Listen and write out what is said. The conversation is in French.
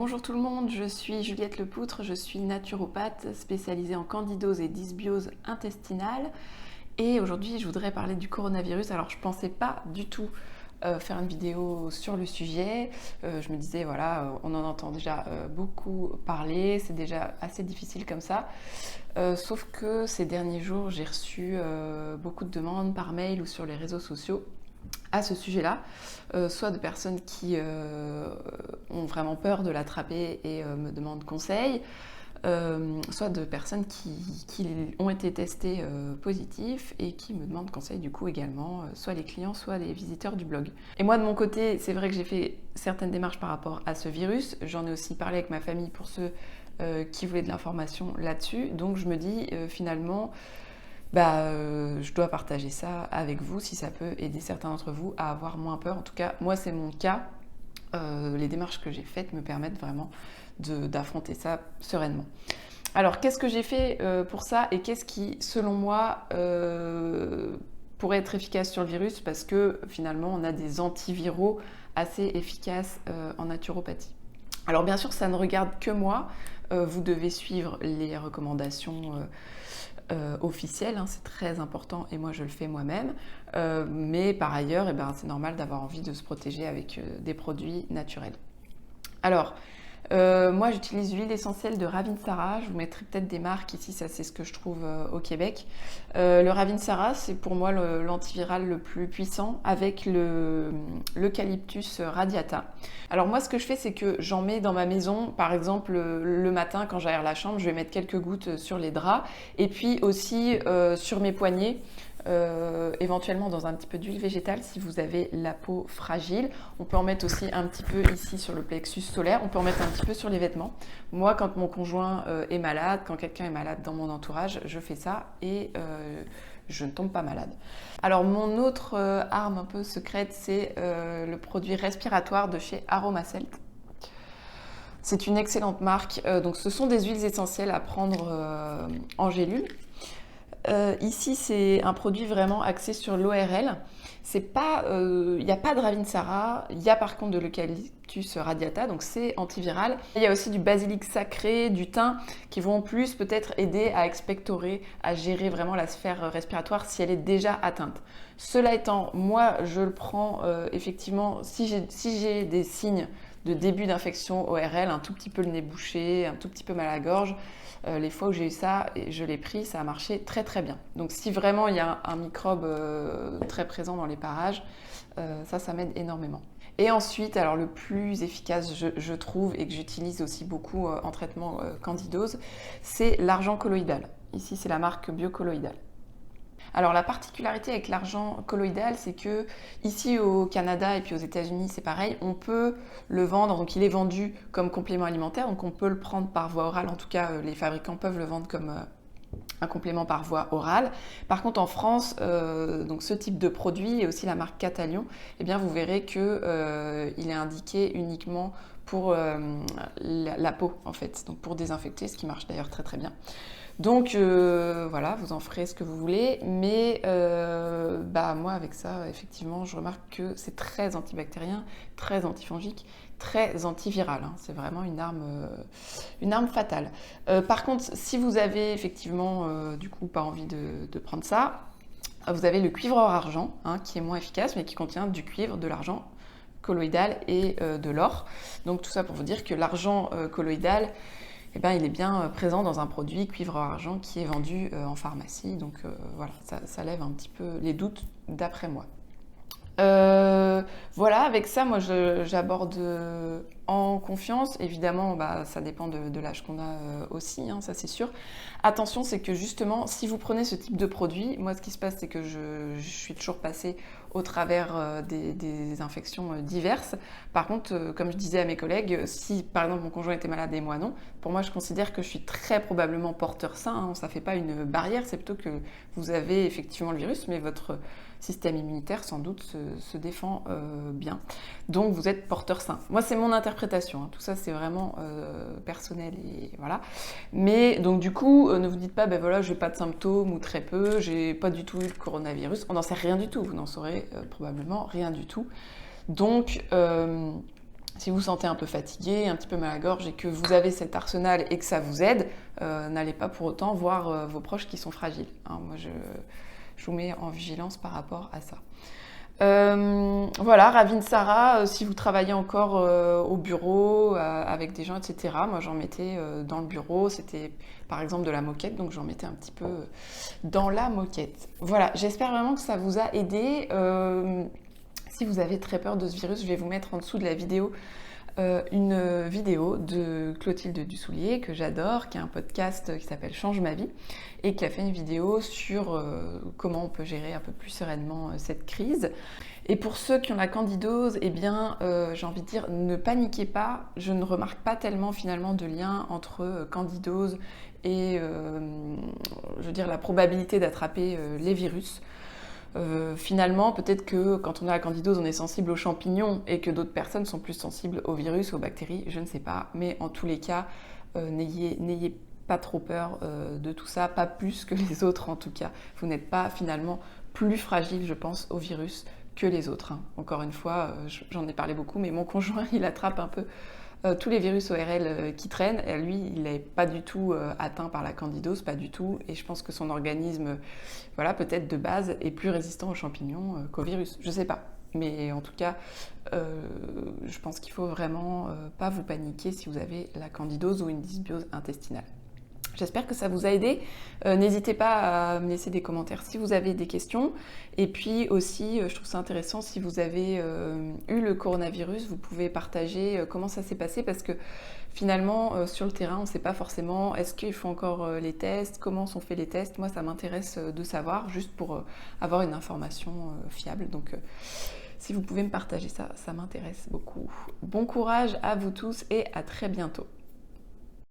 Bonjour tout le monde, je suis Juliette Lepoutre, je suis naturopathe spécialisée en candidose et dysbiose intestinale et aujourd'hui je voudrais parler du coronavirus. Alors je ne pensais pas du tout faire une vidéo sur le sujet, je me disais voilà, on en entend déjà beaucoup parler, c'est déjà assez difficile comme ça, sauf que ces derniers jours j'ai reçu beaucoup de demandes par mail ou sur les réseaux sociaux à ce sujet-là, soit de personnes qui ont vraiment peur de l'attraper et me demandent conseil, soit de personnes qui ont été testées positifs et qui me demandent conseil du coup également, soit les clients, soit les visiteurs du blog. Et moi de mon côté, c'est vrai que j'ai fait certaines démarches par rapport à ce virus, j'en ai aussi parlé avec ma famille pour ceux qui voulaient de l'information là-dessus, donc je me dis finalement je dois partager ça avec vous si ça peut aider certains d'entre vous à avoir moins peur. En tout cas, moi, c'est mon cas. Les démarches que j'ai faites me permettent vraiment d'affronter ça sereinement. Alors, qu'est-ce que j'ai fait pour ça et qu'est-ce qui, selon moi, pourrait être efficace sur le virus parce que finalement, on a des antiviraux assez efficaces en naturopathie. Alors, bien sûr, ça ne regarde que moi. Vous devez suivre les recommandations officielle, hein, c'est très important et moi je le fais moi-même. Mais par ailleurs, c'est normal d'avoir envie de se protéger avec des produits naturels. Alors, moi j'utilise l'huile essentielle de Ravinsara, je vous mettrai peut-être des marques ici, ça c'est ce que je trouve au Québec. Le Ravinsara c'est pour moi l'antiviral le plus puissant avec l'eucalyptus radiata. Alors moi ce que je fais c'est que j'en mets dans ma maison, par exemple le matin quand j'aère la chambre, je vais mettre quelques gouttes sur les draps et puis aussi sur mes poignets. Éventuellement dans un petit peu d'huile végétale si vous avez la peau fragile. On peut en mettre aussi un petit peu ici sur le plexus solaire. On peut en mettre un petit peu sur les vêtements. Moi, quand mon conjoint est malade, quand quelqu'un est malade dans mon entourage, je fais ça et je ne tombe pas malade. Alors mon autre arme un peu secrète, c'est le produit respiratoire de chez Aromacelt. C'est une excellente marque. Donc ce sont des huiles essentielles à prendre en gélule. Ici, c'est un produit vraiment axé sur l'ORL. Il n'y a pas de Ravinsara, il y a par contre de l'eucalyptus radiata, donc c'est antiviral. Il y a aussi du basilic sacré, du thym, qui vont plus peut-être aider à expectorer, à gérer vraiment la sphère respiratoire si elle est déjà atteinte. Cela étant, moi, je le prends effectivement si j'ai des signes de début d'infection ORL, un tout petit peu le nez bouché, un tout petit peu mal à la gorge. Les fois où j'ai eu ça, je l'ai pris, ça a marché très très bien. Donc si vraiment il y a un microbe très présent dans les parages, ça m'aide énormément. Et ensuite, alors le plus efficace je trouve et que j'utilise aussi beaucoup en traitement candidose, c'est l'argent colloïdal. Ici c'est la marque Biocolloïdal. Alors la particularité avec l'argent colloïdal, c'est que ici au Canada et puis aux États-Unis, c'est pareil, on peut le vendre, donc il est vendu comme complément alimentaire, donc on peut le prendre par voie orale, en tout cas les fabricants peuvent le vendre comme un complément par voie orale. Par contre en France, donc ce type de produit et aussi la marque Catalion, eh bien vous verrez que il est indiqué uniquement pour la peau en fait, donc pour désinfecter, ce qui marche d'ailleurs très très bien. Donc voilà, vous en ferez ce que vous voulez, mais moi avec ça, effectivement, je remarque que c'est très antibactérien, très antifongique, très antiviral, hein. C'est vraiment une arme fatale. Par contre, si vous avez effectivement du coup pas envie de prendre ça, vous avez le cuivre or argent, hein, qui est moins efficace, mais qui contient du cuivre, de l'argent colloïdal et de l'or. Donc tout ça pour vous dire que l'argent colloïdal, il est bien présent dans un produit cuivre argent qui est vendu en pharmacie. Donc voilà, ça lève un petit peu les doutes d'après moi. Voilà, avec ça, moi j'aborde en confiance. Évidemment, ça dépend de l'âge qu'on a aussi, hein, ça c'est sûr. Attention, c'est que justement, si vous prenez ce type de produit, moi ce qui se passe, c'est que je suis toujours passée au travers des infections diverses. Par contre, comme je disais à mes collègues, si par exemple mon conjoint était malade et moi non, pour moi je considère que je suis très probablement porteur sain, hein. Ça ne fait pas une barrière, c'est plutôt que vous avez effectivement le virus, mais votre système immunitaire sans doute se défend bien. Donc vous êtes porteur sain. Moi c'est mon interprétation, hein. Tout ça c'est vraiment personnel et voilà. Mais donc du coup ne vous dites pas voilà j'ai pas de symptômes ou très peu, j'ai pas du tout eu le coronavirus. On n'en sait rien du tout, vous n'en saurez probablement rien du tout. Donc Si vous sentez un peu fatigué, un petit peu mal à la gorge et que vous avez cet arsenal et que ça vous aide, n'allez pas pour autant voir vos proches qui sont fragiles. Hein. Moi, je vous mets en vigilance par rapport à ça. Voilà, Ravine Sarah, si vous travaillez encore au bureau avec des gens, etc. Moi, j'en mettais dans le bureau. C'était par exemple de la moquette, donc j'en mettais un petit peu dans la moquette. Voilà, j'espère vraiment que ça vous a aidé. Si vous avez très peur de ce virus, je vais vous mettre en dessous de la vidéo une vidéo de Clotilde Dussoulier que j'adore, qui a un podcast qui s'appelle Change ma vie et qui a fait une vidéo sur comment on peut gérer un peu plus sereinement cette crise. Et pour ceux qui ont la candidose, eh bien, j'ai envie de dire, ne paniquez pas. Je ne remarque pas tellement finalement de lien entre candidose et je veux dire, la probabilité d'attraper les virus. Finalement, peut-être que quand on a la candidose, on est sensible aux champignons et que d'autres personnes sont plus sensibles aux virus, aux bactéries, je ne sais pas. Mais en tous les cas, n'ayez pas trop peur de tout ça, pas plus que les autres en tout cas. Vous n'êtes pas finalement plus fragile, je pense, au virus que les autres. Hein. Encore une fois, j'en ai parlé beaucoup, mais mon conjoint, il attrape un peu tous les virus ORL qui traînent, et lui, il n'est pas du tout atteint par la candidose, pas du tout, et je pense que son organisme, voilà, peut-être de base, est plus résistant aux champignons qu'au virus. Je sais pas, mais en tout cas, je pense qu'il faut vraiment pas vous paniquer si vous avez la candidose ou une dysbiose intestinale. J'espère que ça vous a aidé. N'hésitez pas à me laisser des commentaires si vous avez des questions. Et puis aussi, je trouve ça intéressant, si vous avez eu le coronavirus, vous pouvez partager comment ça s'est passé, parce que finalement, sur le terrain, on ne sait pas forcément, est-ce qu'il faut encore les tests, comment sont faits les tests. Moi, ça m'intéresse de savoir, juste pour avoir une information fiable. Donc, si vous pouvez me partager ça, ça m'intéresse beaucoup. Bon courage à vous tous et à très bientôt.